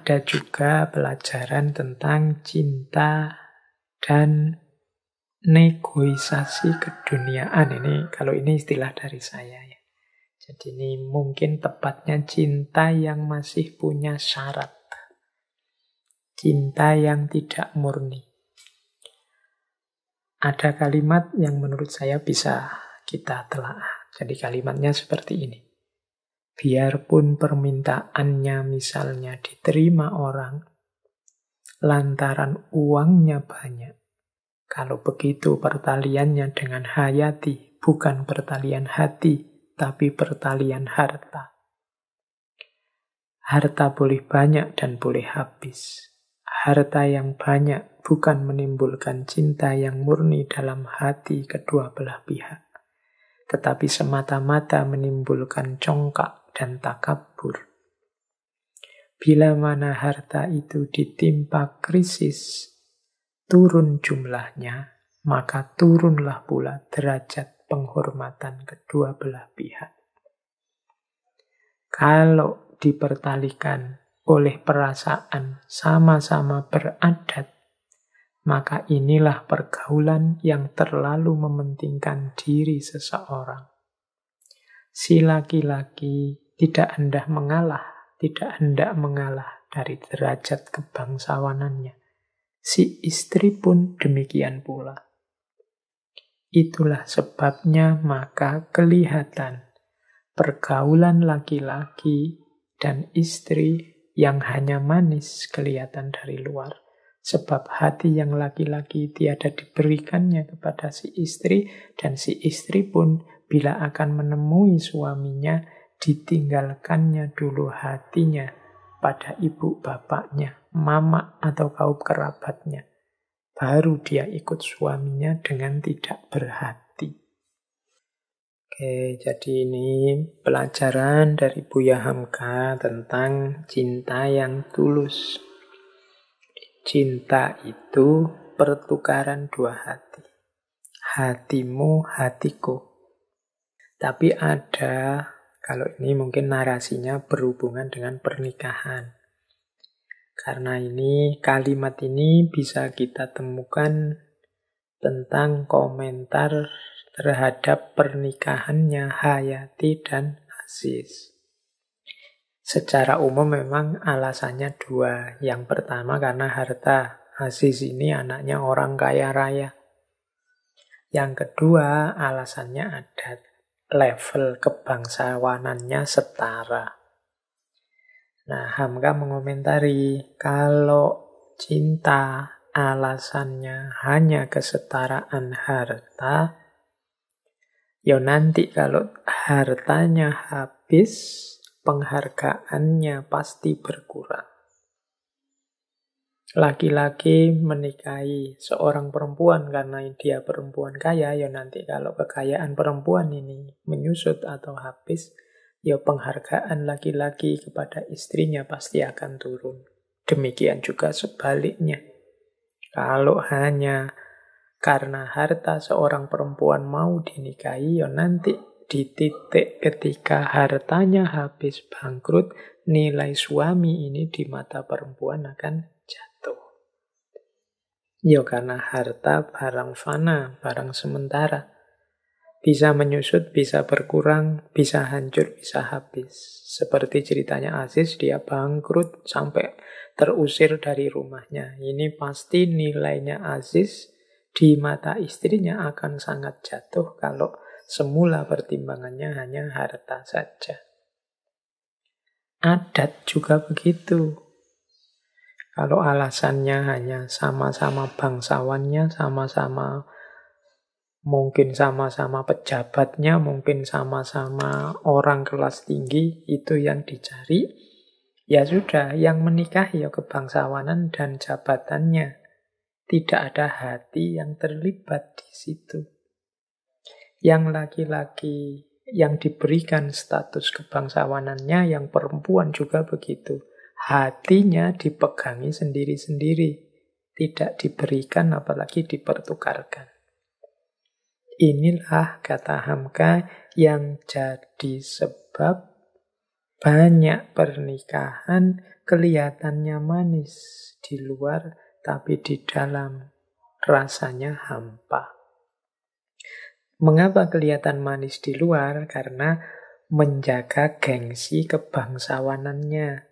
ada juga pelajaran tentang cinta dan negosiasi keduniaan. Kalau ini istilah dari saya ya. Jadi ini mungkin tepatnya cinta yang masih punya syarat. Cinta yang tidak murni. Ada kalimat yang menurut saya bisa kita telaah. Jadi kalimatnya seperti ini. Biarpun permintaannya misalnya diterima orang, lantaran uangnya banyak. Kalau begitu pertaliannya dengan hayati, bukan pertalian hati, tapi pertalian harta. Harta boleh banyak dan boleh habis. Harta yang banyak bukan menimbulkan cinta yang murni dalam hati kedua belah pihak, tetapi semata-mata menimbulkan congkak dan takabur. Bila mana harta itu ditimpa krisis, turun jumlahnya, maka turunlah pula derajat penghormatan kedua belah pihak. Kalau dipertalikan oleh perasaan sama-sama beradat, maka inilah pergaulan yang terlalu mementingkan diri seseorang. Si laki-laki tidak hendak mengalah dari derajat kebangsawanannya. Si istri pun demikian pula. Itulah sebabnya maka kelihatan pergaulan laki-laki dan istri yang hanya manis kelihatan dari luar. Sebab hati yang laki-laki tiada diberikannya kepada si istri, dan si istri pun bila akan menemui suaminya, ditinggalkannya dulu hatinya pada ibu bapaknya, mama atau kaum kerabatnya. Baru dia ikut suaminya dengan tidak berhati. Oke, jadi ini pelajaran dari Buya Hamka tentang cinta yang tulus. Cinta itu pertukaran dua hati. Hatimu, hatiku. Tapi ada, kalau ini mungkin narasinya berhubungan dengan pernikahan. Karena ini, kalimat ini bisa kita temukan tentang komentar terhadap pernikahannya Hayati dan Aziz. Secara umum memang alasannya dua. Yang pertama karena harta. Aziz ini anaknya orang kaya raya. Yang kedua alasannya adat. Level kebangsawanannya setara. Nah, Hamka mengomentari kalau cinta alasannya hanya kesetaraan harta, ya nanti kalau hartanya habis, penghargaannya pasti berkurang. Laki-laki menikahi seorang perempuan karena dia perempuan kaya, ya nanti kalau kekayaan perempuan ini menyusut atau habis, ya penghargaan laki-laki kepada istrinya pasti akan turun. Demikian juga sebaliknya. Kalau hanya karena harta seorang perempuan mau dinikahi, ya nanti di titik ketika hartanya habis bangkrut, nilai suami ini di mata perempuan akan jatuh. Ya karena harta barang fana, barang sementara. Bisa menyusut, bisa berkurang, bisa hancur, bisa habis. Seperti ceritanya Aziz, dia bangkrut sampai terusir dari rumahnya. Ini pasti nilainya Aziz di mata istrinya akan sangat jatuh kalau semula pertimbangannya hanya harta saja. Adat juga begitu. Kalau alasannya hanya sama-sama bangsawannya, mungkin sama-sama pejabatnya, mungkin sama-sama orang kelas tinggi, itu yang dicari, ya sudah, yang menikah ya kebangsawanan dan jabatannya. Tidak ada hati yang terlibat di situ. Yang laki-laki yang diberikan status kebangsawanannya, yang perempuan juga begitu. Hatinya dipegangi sendiri-sendiri. Tidak diberikan, apalagi dipertukarkan. Inilah, kata Hamka, yang jadi sebab Banyak pernikahan kelihatannya manis di luar, tapi di dalam rasanya hampa. Mengapa kelihatan manis di luar? Karena menjaga gengsi kebangsawanannya,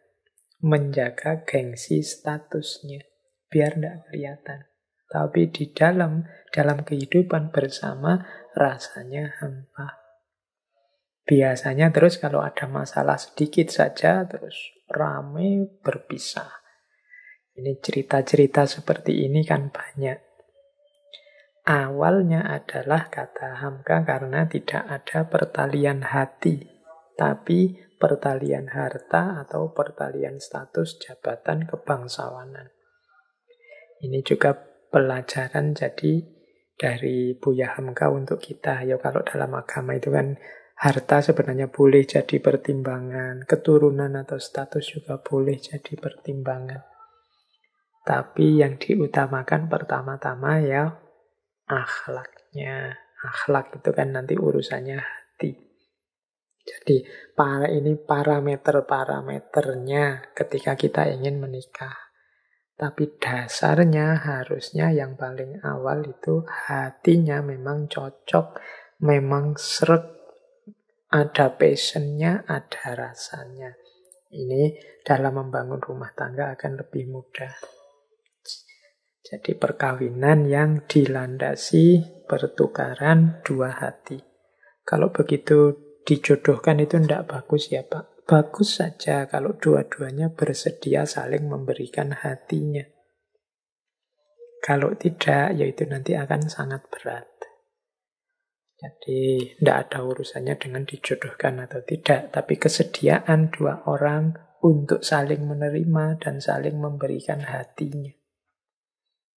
menjaga gengsi statusnya, biar tidak kelihatan. Tapi di dalam kehidupan bersama rasanya hampa. Biasanya terus kalau ada masalah sedikit saja terus rame berpisah. Ini cerita-cerita seperti ini kan banyak. Awalnya adalah kata Hamka karena tidak ada pertalian hati, tapi pertalian harta atau pertalian status jabatan kebangsawanan. Ini juga pelajaran jadi dari Buya Hamka untuk kita. Ya kalau dalam agama itu kan harta sebenarnya boleh jadi pertimbangan, keturunan atau status juga boleh jadi pertimbangan. Tapi yang diutamakan pertama-tama ya akhlaknya. Akhlak itu kan nanti urusannya hati. Jadi ini parameter-parameternya ketika kita ingin menikah. Tapi dasarnya harusnya yang paling awal itu hatinya memang cocok, memang sreg, ada passionnya, ada rasanya. Ini dalam membangun rumah tangga akan lebih mudah. Jadi perkawinan yang dilandasi pertukaran dua hati. Kalau begitu dijodohkan itu tidak bagus ya Pak. Bagus saja kalau dua-duanya bersedia saling memberikan hatinya. Kalau tidak, ya itu nanti akan sangat berat. Jadi tidak ada urusannya dengan dijodohkan atau tidak. Tapi kesediaan dua orang untuk saling menerima dan saling memberikan hatinya.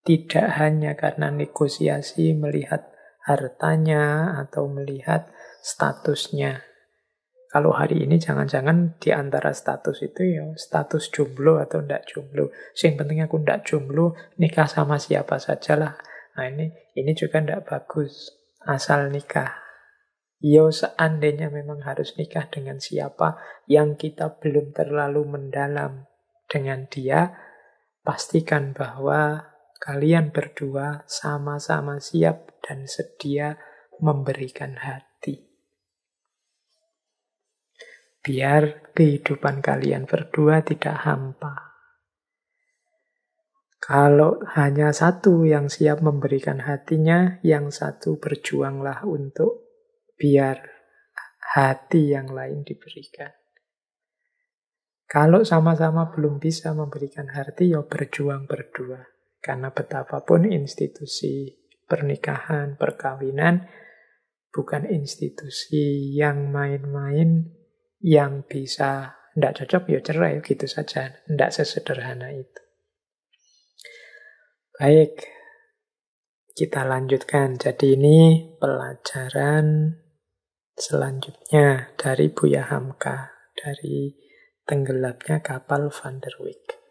Tidak hanya karena negosiasi melihat hartanya atau melihat statusnya. Kalau hari ini jangan-jangan di antara status itu ya status jomblo atau tidak jomblo. Yang penting aku tidak jomblo, nikah sama siapa sajalah. Nah ini juga tidak bagus. Asal nikah. Ya seandainya memang harus nikah dengan siapa yang kita belum terlalu mendalam dengan dia, pastikan bahwa kalian berdua sama-sama siap dan sedia memberikan hati. Biar kehidupan kalian berdua tidak hampa. Kalau hanya satu yang siap memberikan hatinya, yang satu berjuanglah untuk biar hati yang lain diberikan. Kalau sama-sama belum bisa memberikan hati, ya berjuang berdua. Karena betapapun institusi pernikahan, perkawinan, bukan institusi yang main-main, yang bisa tidak cocok, ya cerai, gitu saja. Tidak sesederhana itu. Baik, kita lanjutkan. Jadi ini pelajaran selanjutnya dari Buya Hamka, dari tenggelamnya kapal Van der Wijk.